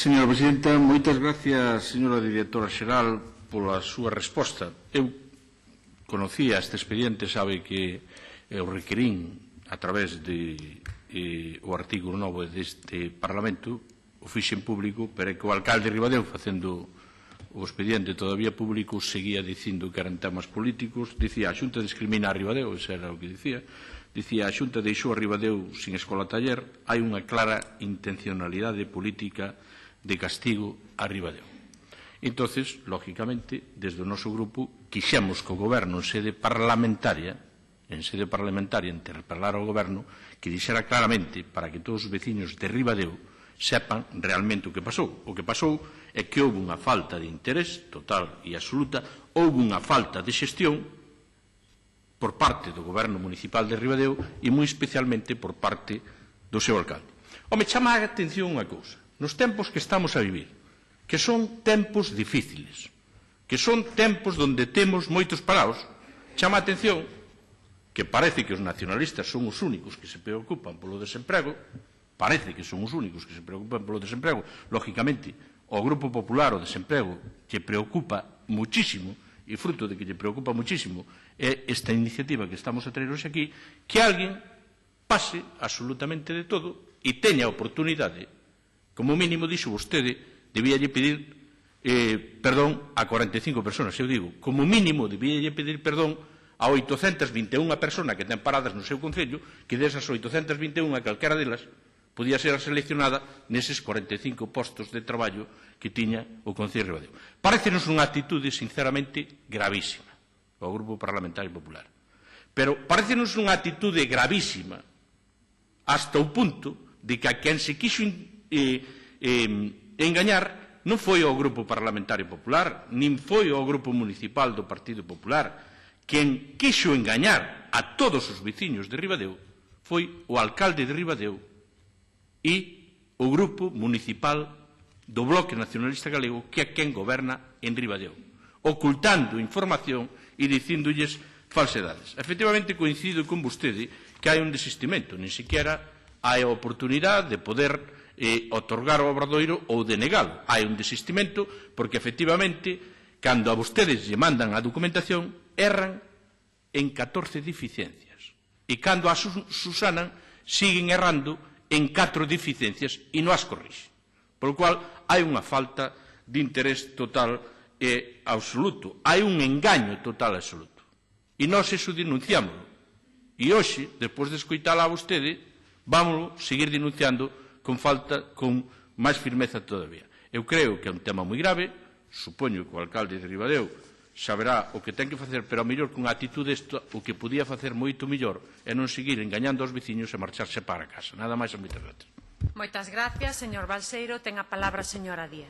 Señora Presidenta, moitas gracias, señora Directora Xeral, pola súa resposta. Eu conocía este expediente, sabe que o requerín a través do artigo 9 deste Parlamento, o fixen público, pero é que o alcalde de Ribadeo, facendo o expediente todavía público, seguía dicindo que eran temas políticos, dicía a Xunta discrimina a Ribadeo, ese era o que dicía a Xunta deixou a Ribadeo sin escola taller, hai unha clara intencionalidade política de castigo a Ribadeo. Entonces, lógicamente, desde o noso grupo, quixemos que o Goberno en sede parlamentaria, interpelar ao Goberno, que dixera claramente para que todos os veciños de Ribadeo sepan realmente o que pasou. O que pasou é que houve unha falta de interés total e absoluta, houve unha falta de xestión por parte do Goberno Municipal de Ribadeo e moi especialmente por parte do seu alcalde. Home, chama a atención unha cousa. Nos tempos que estamos a vivir, que son tempos difíciles, que son tempos onde temos moitos parados, chama a atención que parece que os nacionalistas son os únicos que se preocupan polo desemprego, lógicamente, ao Grupo Popular o desemprego que preocupa muchísimo, e fruto de que lle preocupa muchísimo é esta iniciativa que estamos a traer hoxe aquí, que alguén pase absolutamente de todo e teña a oportunidade, como mínimo, dixo vostede, debíalle pedir perdón a 45 personas. Eu digo, como mínimo, debíalle pedir perdón a 821 personas que ten paradas no seu concello, que desas 821, calquera delas, podía ser seleccionada neses 45 postos de traballo que tiña o Concello de Ribadeo. Parécenos unha actitude, sinceramente, gravísima ao Grupo Parlamentario Popular. Pero parécenos unha actitude gravísima hasta o punto de que a quen se quixo engañar non foi ao Grupo Parlamentario Popular, nin foi ao Grupo Municipal do Partido Popular. Quen quixo engañar a todos os veciños de Ribadeo foi o alcalde de Ribadeo e o Grupo Municipal do Bloque Nacionalista Galego, que é quen goberna en Ribadeo, ocultando información e dicíndolles falsedades. Efectivamente, coincido con vostede que hai un desistimento, nin sequera hai a oportunidade de poder otorgar o obradoiro ou de negalo. Hai un desistimento porque, efectivamente, cando a vostedes lle mandan a documentación, erran en 14 deficiencias. E cando a susanan, siguen errando en 4 deficiencias e non as corrixe. Por lo cual, hai unha falta de interés total e absoluto. Hai un engaño total e absoluto. E nós iso denunciámoslo. E hoxe, despois de escoitala a vostede, vámonos seguir denunciando con máis firmeza todavía. Eu creo que é un tema moi grave, supoño que o alcalde de Ribadeo saberá o que ten que facer, pero ao mellor con a actitude o que podía facer moito mellor é non seguir engañando aos veciños e marcharse para casa. Nada máis e moitas gracias. Moitas gracias, señor Balseiro. Ten a palabra a señora Díaz.